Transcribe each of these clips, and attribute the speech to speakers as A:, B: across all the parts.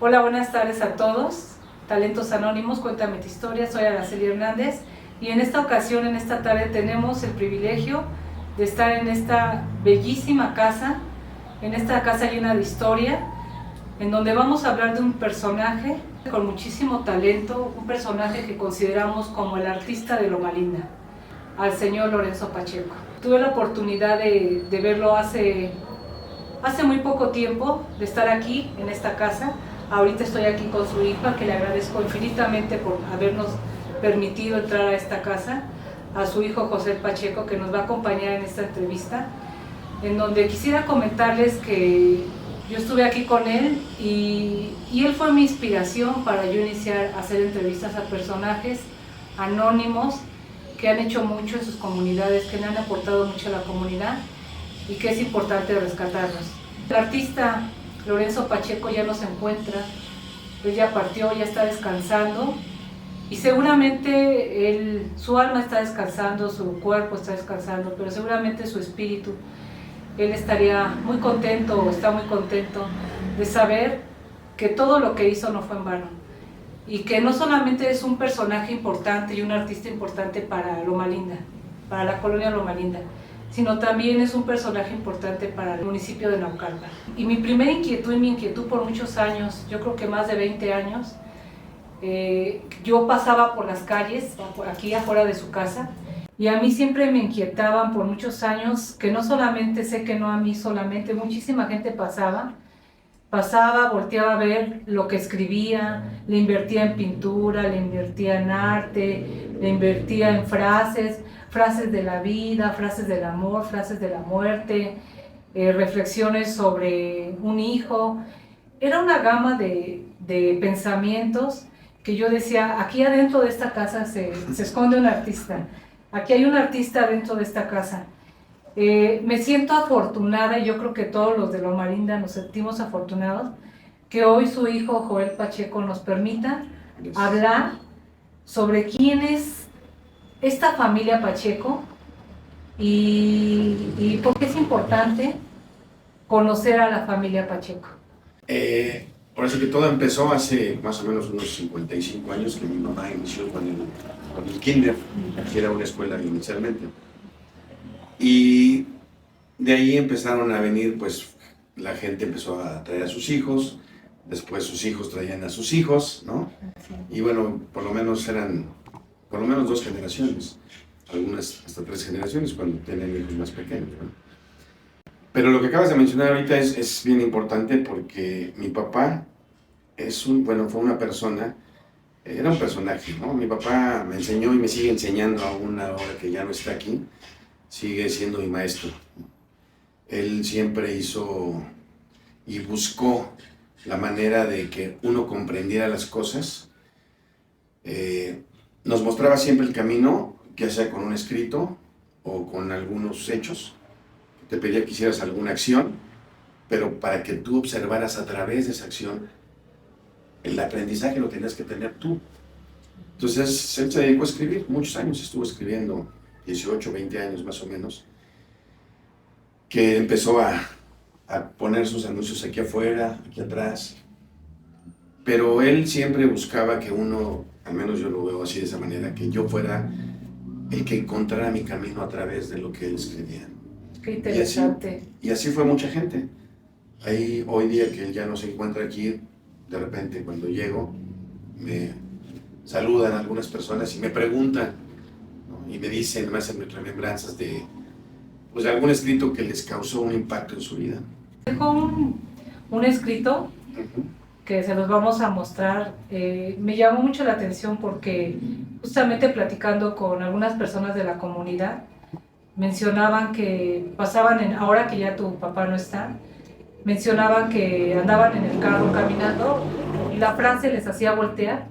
A: Hola, buenas tardes a todos. Talentos Anónimos, cuéntame tu historia. Soy Araceli Hernández y en esta ocasión, en esta tarde, tenemos el privilegio de estar en esta bellísima casa, en esta casa llena de historia, en donde vamos a hablar de un personaje con muchísimo talento, un personaje que consideramos como el artista de Loma Linda, al señor Lorenzo Pacheco. Tuve la oportunidad de verlo hace muy poco tiempo, de estar aquí en esta casa. Ahorita estoy aquí con su hija, que le agradezco infinitamente por habernos permitido entrar a esta casa, a su hijo José Pacheco, que nos va a acompañar en esta entrevista, en donde quisiera comentarles que yo estuve aquí con él y él fue mi inspiración para yo iniciar a hacer entrevistas a personajes anónimos que han hecho mucho en sus comunidades, que le han aportado mucho a la comunidad y que es importante rescatarlos. El artista Lorenzo Pacheco ya no se encuentra, él ya partió, ya está descansando y seguramente su alma está descansando, su cuerpo está descansando, pero seguramente su espíritu, él estaría muy contento o está muy contento de saber que todo lo que hizo no fue en vano y que no solamente es un personaje importante y un artista importante para Loma Linda, para la colonia Loma Linda, sino también es un personaje importante para el municipio de Naucalpan. Y mi primera inquietud y mi inquietud por muchos años, yo creo que más de 20 años, yo pasaba por las calles, aquí afuera de su casa, y a mí siempre me inquietaban por muchos años, que no solamente, sé que no a mí solamente, muchísima gente pasaba, volteaba a ver lo que escribía, le invertía en pintura, le invertía en arte, le invertía en frases de la vida, frases del amor, frases de la muerte, reflexiones sobre un hijo. Era una gama de pensamientos que yo decía, aquí adentro de esta casa se esconde un artista, aquí hay un artista dentro de esta casa. Me siento afortunada, y yo creo que todos los de Loma Linda nos sentimos afortunados, que hoy su hijo Joel Pacheco nos permita hablar sobre quién es esta familia Pacheco y por qué es importante conocer a la familia Pacheco.
B: Por eso que todo empezó hace más o menos unos 55 años que mi mamá inició con el kinder, que era una escuela inicialmente. Y de ahí empezaron a venir, pues la gente empezó a traer a sus hijos, después sus hijos traían a sus hijos, ¿no? Y bueno, por lo menos eran dos generaciones, algunas hasta 3 generaciones cuando tenían hijos más pequeños, ¿no? Pero lo que acabas de mencionar ahorita es bien importante porque mi papá fue una persona, era un personaje, ¿no? Mi papá me enseñó y me sigue enseñando aún ahora que ya no está aquí, sigue siendo mi maestro. Él siempre hizo y buscó la manera de que uno comprendiera las cosas. Nos mostraba siempre el camino, ya sea con un escrito o con algunos hechos. Te pedía que hicieras alguna acción, pero para que tú observaras a través de esa acción, el aprendizaje lo tenías que tener tú. Entonces, él se dedicó a escribir, muchos años estuvo escribiendo, 18, 20 años más o menos, que empezó a poner sus anuncios aquí afuera, aquí atrás, pero él siempre buscaba que uno, al menos yo lo veo así de esa manera, que yo fuera el que encontrara mi camino a través de lo que él escribía.
A: Qué interesante.
B: Y así fue mucha gente. Ahí, hoy día que él ya no se encuentra aquí, de repente cuando llego, me saludan algunas personas y me preguntan, ¿no? Y me dicen, me hacen remembranzas de algún escrito que les causó un impacto en su vida.
A: Dejó un escrito que se los vamos a mostrar. Me llamó mucho la atención porque justamente platicando con algunas personas de la comunidad, mencionaban que pasaban, ahora que ya tu papá no está, mencionaban que andaban en el carro caminando y la frase les hacía voltear,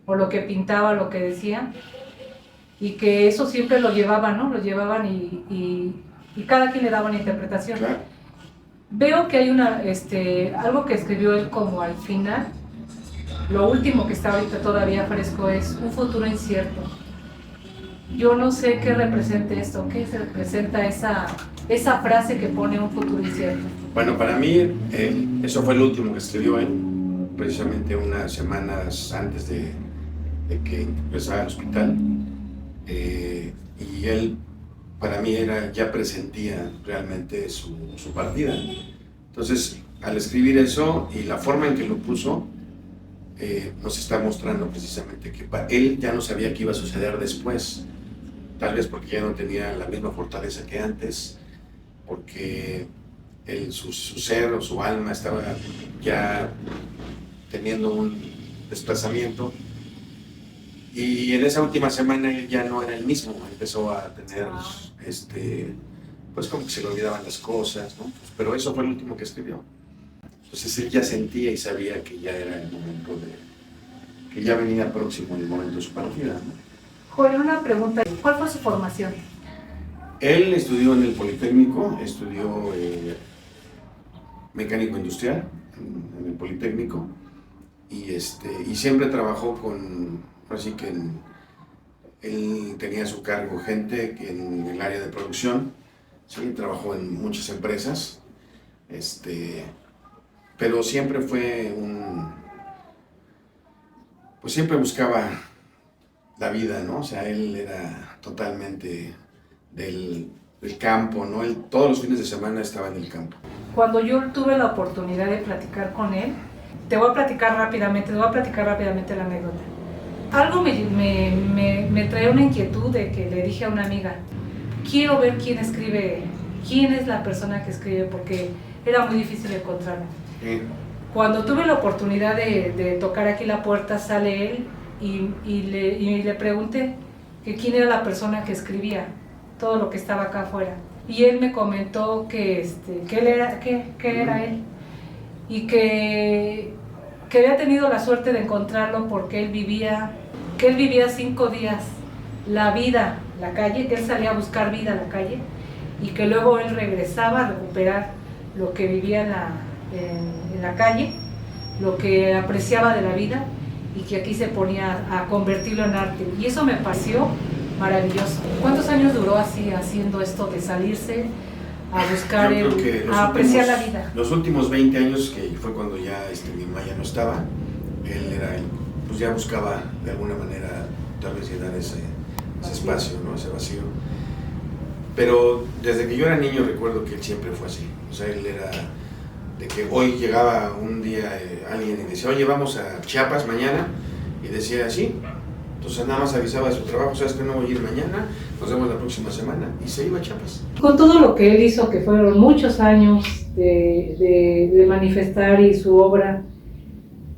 A: o lo que pintaba, lo que decía, y que eso siempre lo llevaban, ¿no? Lo llevaban y cada quien le daba una interpretación.
B: Claro.
A: Veo que hay algo que escribió él como al final, lo último que está ahorita todavía fresco es un futuro incierto. Yo no sé qué representa esto, qué se representa esa frase que pone un futuro incierto.
B: Bueno, para mí, eso fue el último que escribió él. precisamente unas semanas antes de que ingresara al hospital, y él, para mí, ya presentía realmente su partida. Entonces, al escribir eso y la forma en que lo puso, nos está mostrando precisamente que él ya no sabía qué iba a suceder después, tal vez porque ya no tenía la misma fortaleza que antes, porque su ser o su alma estaba ya teniendo un desplazamiento, y en esa última semana él ya no era el mismo, empezó a tener, pues como que se le olvidaban las cosas, ¿no? Pero eso fue el último que escribió. Entonces él ya sentía y sabía que ya era el momento que ya venía próximo el momento de su partida, ¿no?
A: Joel, una pregunta, ¿cuál fue su formación?
B: Él estudió en el Politécnico, estudió mecánico industrial en el Politécnico, y siempre trabajó así que él tenía a su cargo gente en el área de producción, sí, trabajó en muchas empresas, pero siempre fue pues siempre buscaba la vida, ¿no? O sea, él era totalmente del campo, ¿no? Él todos los fines de semana estaba en el campo.
A: Cuando yo tuve la oportunidad de platicar con él, te voy a platicar rápidamente la anécdota. Algo me trae una inquietud de que le dije a una amiga, quiero ver quién es la persona que escribe, porque era muy difícil encontrarlo.
B: Sí.
A: Cuando tuve la oportunidad de tocar aquí la puerta, sale él y le pregunté que quién era la persona que escribía todo lo que estaba acá afuera. Y él me comentó que él era él, y que había tenido la suerte de encontrarlo porque él vivía 5 días la vida, la calle, que él salía a buscar vida a la calle, y que luego él regresaba a recuperar lo que vivía en la calle, lo que apreciaba de la vida, y que aquí se ponía a convertirlo en arte. Y eso me pareció maravilloso. ¿Cuántos años duró así haciendo esto de salirse a buscar, a apreciar la vida?
B: Los últimos 20 años, que fue cuando ya mi mamá ya no estaba, pues ya buscaba de alguna manera tal vez llenar ese espacio, ¿no? Ese vacío. Pero desde que yo era niño recuerdo que él siempre fue así. O sea, él era de que hoy llegaba un día alguien y decía, oye, vamos a Chiapas mañana, y decía, sí. Entonces nada más avisaba de su trabajo, sabes que no voy a ir mañana, nos vemos la próxima semana, y se iba a Chiapas. Con
A: todo lo que él hizo, que fueron muchos años de manifestar, y su obra,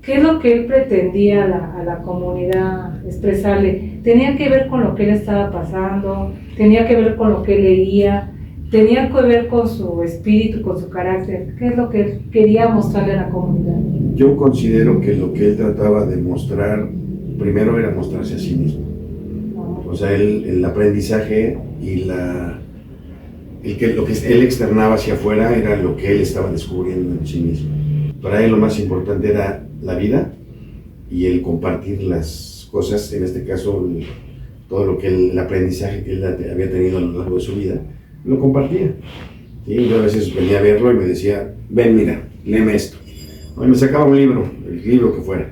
A: ¿qué es lo que él pretendía a la comunidad expresarle? ¿Tenía que ver con lo que él estaba pasando? ¿Tenía que ver con lo que él leía? ¿Tenía que ver con su espíritu, con su carácter? ¿Qué es lo que él quería mostrarle a la comunidad?
B: Yo considero que lo que él trataba de mostrar primero era mostrarse a sí mismo. O sea, el aprendizaje y lo que él externaba hacia afuera era lo que él estaba descubriendo en sí mismo. Para él lo más importante era la vida y el compartir las cosas, en este caso todo lo que el aprendizaje que él había tenido a lo largo de su vida, lo compartía. ¿Sí? Yo a veces venía a verlo y me decía, ven, mira, léeme esto. Y me sacaba un libro, el libro que fuera,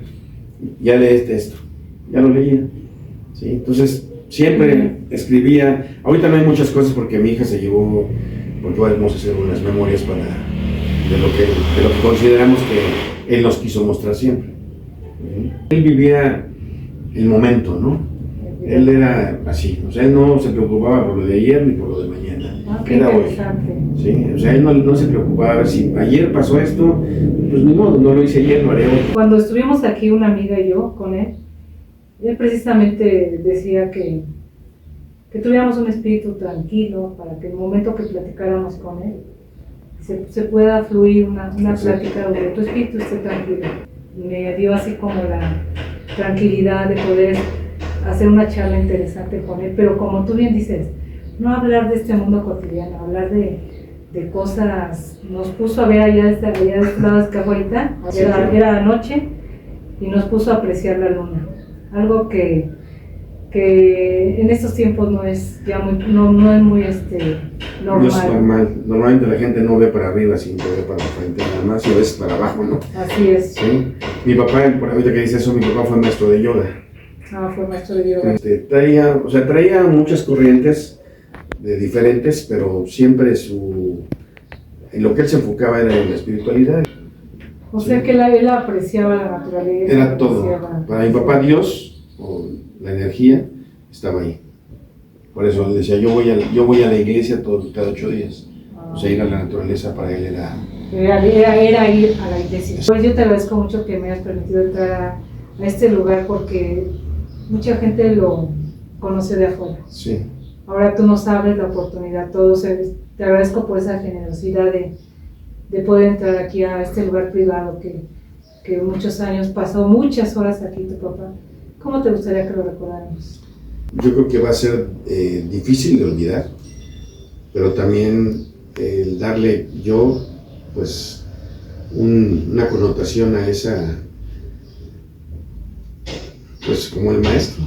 B: ya leíste esto, ya lo leía. ¿Sí? Entonces siempre escribía. Ahorita no hay muchas cosas porque mi hija se llevó, porque vamos a hacer unas memorias de lo que consideramos que él nos quiso mostrar siempre. Él vivía el momento, ¿no? Él era así, o sea, él no se preocupaba por lo de ayer ni por lo de mañana.
A: Qué
B: era
A: interesante.
B: Hoy. ¿Sí? O sea, él no se preocupaba a ver si ayer pasó esto, pues ni modo, no lo hice ayer, lo haré hoy.
A: Cuando estuvimos aquí, una amiga y yo con él precisamente decía que tuviéramos un espíritu tranquilo para que en el momento que platicáramos con él se pueda fluir una plática donde tu espíritu esté tranquilo. Y me dio así como la tranquilidad de poder hacer una charla interesante con él, pero como tú bien dices, no hablar de este mundo cotidiano, hablar de cosas. Nos puso a ver allá de este lado de Cajuelita, era noche, y nos puso a apreciar la luna, algo que que en estos tiempos no es ya muy, no es muy normal.
B: No es normal. Normalmente la gente no ve para arriba, sino ve para frente nada más, y a veces para abajo, ¿no?
A: Así es.
B: Sí. Mi papá, por ahorita que dice eso, mi papá fue maestro de yoga.
A: Fue maestro de yoga.
B: Traía muchas corrientes de diferentes, pero siempre en lo que él se enfocaba era en la espiritualidad.
A: O sea que él apreciaba la naturaleza.
B: Era todo. Para mi papá Dios, o la energía, estaba ahí. Por eso él decía, yo voy a la iglesia cada 8 días. O sea, ir a la naturaleza para él era
A: ir a la iglesia. Pues yo te agradezco mucho que me hayas permitido entrar a este lugar porque mucha gente lo conoce de afuera.
B: Sí.
A: Ahora tú nos abres la oportunidad, te agradezco por esa generosidad de poder entrar aquí a este lugar privado que muchos años pasó, muchas horas aquí tu papá. ¿Cómo te gustaría que lo recordáramos?
B: Yo creo que va a ser difícil de olvidar, pero también el darle pues una connotación a esa, pues como el maestro.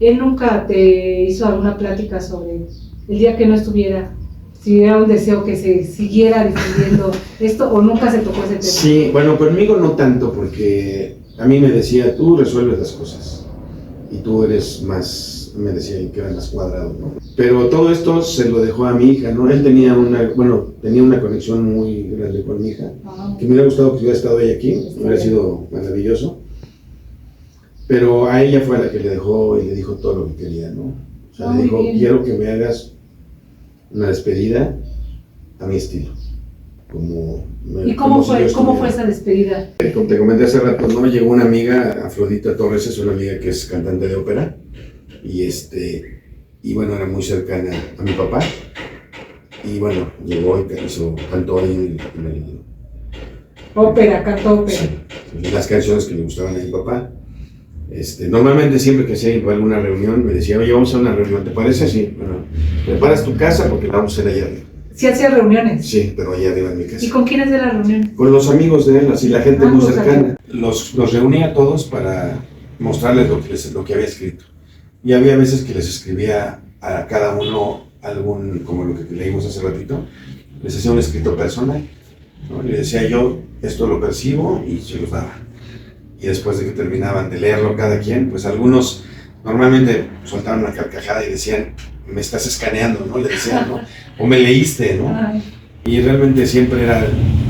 A: ¿Él nunca te hizo alguna plática sobre el día que no estuviera? Si era un deseo que se siguiera difundiendo esto, o nunca se tocó ese tema.
B: Sí, bueno, conmigo no tanto, porque a mí me decía, tú resuelves las cosas, y tú eres más, me decía que era más cuadrado, ¿no? Pero todo esto se lo dejó a mi hija, ¿no? Él tenía una conexión muy grande con mi hija, que me hubiera gustado que hubiera estado ella aquí, hubiera sido maravilloso. Pero a ella fue a la que le dejó y le dijo todo lo que quería, ¿no? O sea, le dijo, quiero que me hagas una despedida a mi estilo.
A: ¿Y cómo fue esa despedida?
B: Como te comenté hace rato, ¿no? Llegó una amiga, Afrodita Torres, es una amiga que es cantante de ópera, y bueno, era muy cercana a mi papá, y bueno, llegó y cantó ahí en el...
A: Ópera, cantó ópera.
B: Sí, las canciones que le gustaban a mi papá. Normalmente siempre que se iba a alguna reunión me decía, oye, vamos a una reunión, ¿te parece? Sí, bueno, preparas tu casa porque la vamos a hacer allá arriba.
A: ¿Sí hacía reuniones?
B: Sí, pero allá arriba en mi casa.
A: ¿Y con quiénes de las reuniones?
B: Con los amigos de él, así la gente muy cercana. Los reuní a todos para mostrarles lo que había escrito. Y había veces que les escribía a cada uno como lo que leímos hace ratito, les hacía un escrito personal, ¿no? Y le decía yo, esto lo percibo, y se los daba. Y después de que terminaban de leerlo cada quien, pues algunos normalmente soltaban una carcajada y decían, me estás escaneando, ¿no? Le decían, ¿no? O me leíste, ¿no? Y realmente siempre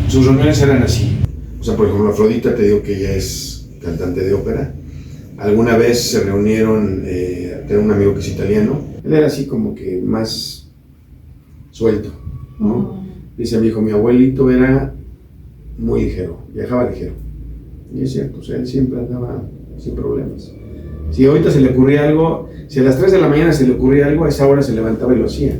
B: sus reuniones eran así. O sea, por ejemplo, Afrodita, te digo que ella es cantante de ópera. Alguna vez se reunieron, tengo un amigo que es italiano, él era así como que más suelto, ¿no? Dice mi hijo, mi abuelito era muy ligero, viajaba ligero. Y es cierto, o sea, él siempre andaba sin problemas. Si ahorita se le ocurría algo, si a las 3 de la mañana se le ocurría algo, a esa hora se levantaba y lo hacía.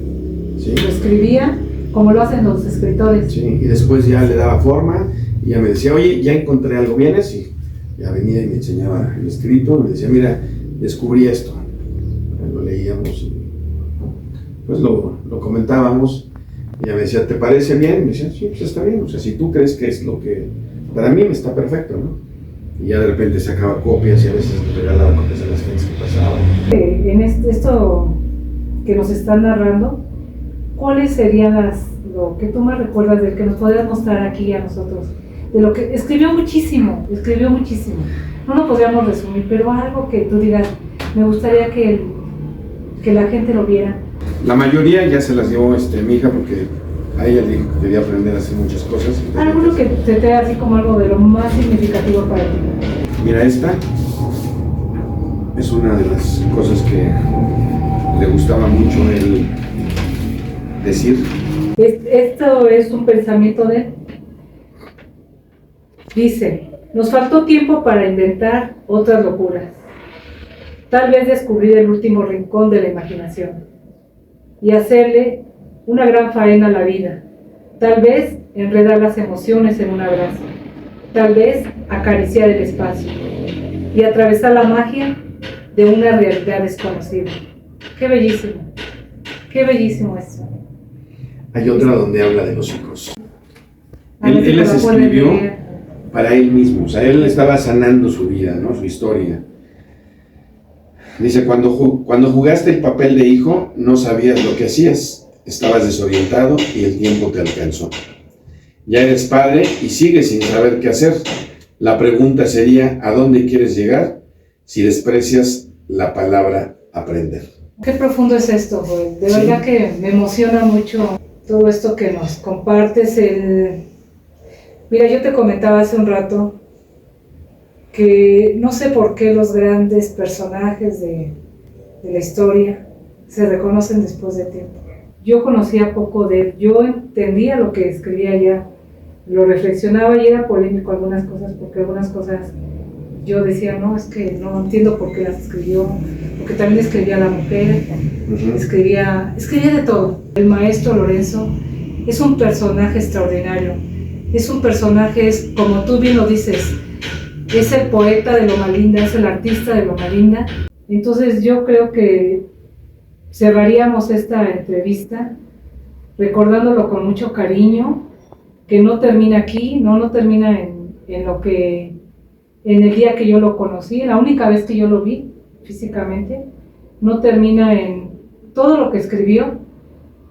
B: ¿Sí?
A: Lo escribía como lo hacen los escritores.
B: Sí, y después ya le daba forma y ya me decía, oye, ya encontré algo, ¿vienes? Y ya venía y me enseñaba el escrito, me decía, mira, descubrí esto. Lo leíamos y pues lo comentábamos. Y ya me decía, ¿te parece bien? Me decía, sí, pues está bien, o sea, si tú crees que es lo que para mí me está perfecto, ¿no? Y ya de repente sacaba copias y a veces le regalaba copias a las gentes que pasaban.
A: En esto que nos están narrando, ¿cuáles serían lo que tú más recuerdas del que nos podrías mostrar aquí a nosotros? De lo que escribió muchísimo. No lo podríamos resumir, pero algo que tú digas, me gustaría que la gente lo viera.
B: La mayoría ya se las llevó mi hija porque a ella le dijo que quería aprender a hacer muchas cosas.
A: Alguno que te trae así como algo de lo más significativo para ti.
B: Mira, esta es una de las cosas que le gustaba mucho él decir.
A: Esto es un pensamiento de él. Dice, nos faltó tiempo para inventar otras locuras. Tal vez descubrir el último rincón de la imaginación y hacerle una gran faena a la vida. Tal vez enredar las emociones en un abrazo. Tal vez acariciar el espacio y atravesar la magia de una realidad desconocida. ¡Qué bellísimo! ¡Qué bellísimo esto!
B: Hay otra donde habla de los hijos. Él las escribió para él mismo, o sea, él estaba sanando su vida, ¿no? Su historia. Dice, cuando jugaste el papel de hijo, no sabías lo que hacías, estabas desorientado y el tiempo te alcanzó. Ya eres padre y sigues sin saber qué hacer. La pregunta sería, ¿a dónde quieres llegar si desprecias la palabra aprender?
A: Qué profundo es esto, Joel. De
B: Sí.
A: verdad que me emociona mucho todo esto que nos compartes. Mira, yo te comentaba hace un rato que no sé por qué los grandes personajes de la historia se reconocen después de tiempo. Yo conocía poco de él, yo entendía lo que escribía ya, lo reflexionaba y era polémico algunas cosas, porque algunas cosas yo decía, no, es que no entiendo por qué las escribió, porque también escribía la mujer, escribía de todo. El maestro Lorenzo es un personaje extraordinario, es un personaje, es, como tú bien lo dices, es el poeta de Loma Linda, es el artista de Loma Linda. Entonces yo creo que cerraríamos esta entrevista recordándolo con mucho cariño, que no termina aquí, no termina en el día que yo lo conocí, la única vez que yo lo vi físicamente, no termina en todo lo que escribió,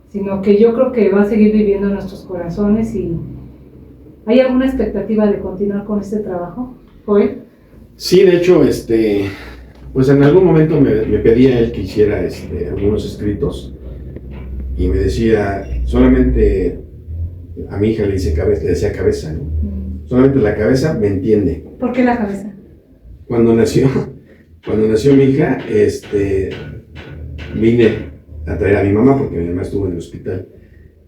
A: sino que yo creo que va a seguir viviendo en nuestros corazones. Y ¿hay alguna expectativa de continuar con este trabajo, Joel?
B: Sí, de hecho, pues en algún momento me pedía él que hiciera algunos escritos y me decía, solamente a mi hija le decía cabeza, ¿no? Solamente la cabeza me entiende.
A: ¿Por qué la cabeza?
B: Cuando nació mi hija, vine a traer a mi mamá porque mi mamá estuvo en el hospital.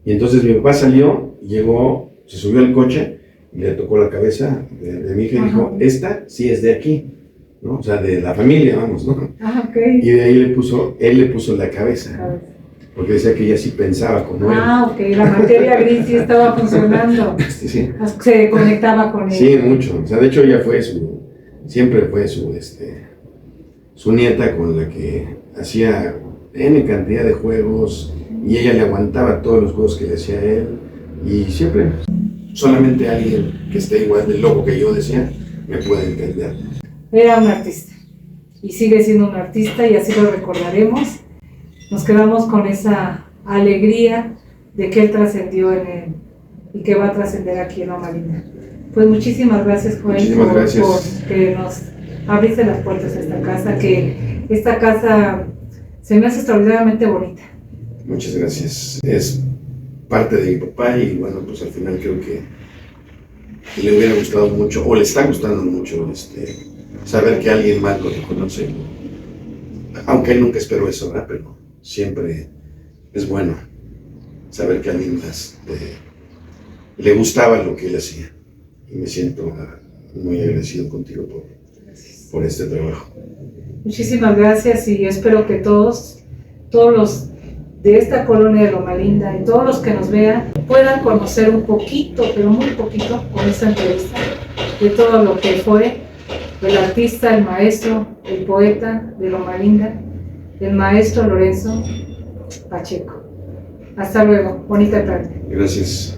B: Y entonces mi papá salió, llegó, se subió al coche y le tocó la cabeza de mi hija y dijo, esta sí es de aquí, ¿no? O sea, de la familia, vamos, ¿no?
A: Ah, ok.
B: Y de ahí él le puso la cabeza, porque decía que ella sí pensaba como él.
A: Ah, ok, la materia gris sí estaba funcionando.
B: Sí.
A: Se conectaba con él.
B: Sí, mucho. O sea, de hecho ella siempre fue su nieta con la que hacía N cantidad de juegos y ella le aguantaba todos los juegos que le hacía él. Y siempre, solamente alguien que esté igual de loco que yo, decía, me puede entender.
A: Era un artista y sigue siendo un artista y así lo recordaremos. Nos quedamos con esa alegría de que él trascendió en él y que va a trascender aquí en Loma Linda. Pues muchísimas gracias, Joel, por que nos abriste las puertas a esta casa, que esta casa se me hace extraordinariamente bonita.
B: Muchas gracias. Es parte de mi papá y bueno, pues al final creo que le hubiera gustado mucho, o le está gustando mucho, saber que alguien más lo reconoce. Aunque él nunca esperó eso, ¿verdad? Pero siempre es bueno saber que a alguien más le gustaba lo que él hacía. Y me siento muy agradecido contigo por este trabajo.
A: Muchísimas gracias y espero que todos los de esta colonia de Loma Linda y todos los que nos vean puedan conocer un poquito, pero muy poquito, con esta entrevista, de todo lo que fue el artista, el maestro, el poeta de Loma Linda, el maestro Lorenzo Pacheco. Hasta luego, bonita tarde.
B: Gracias.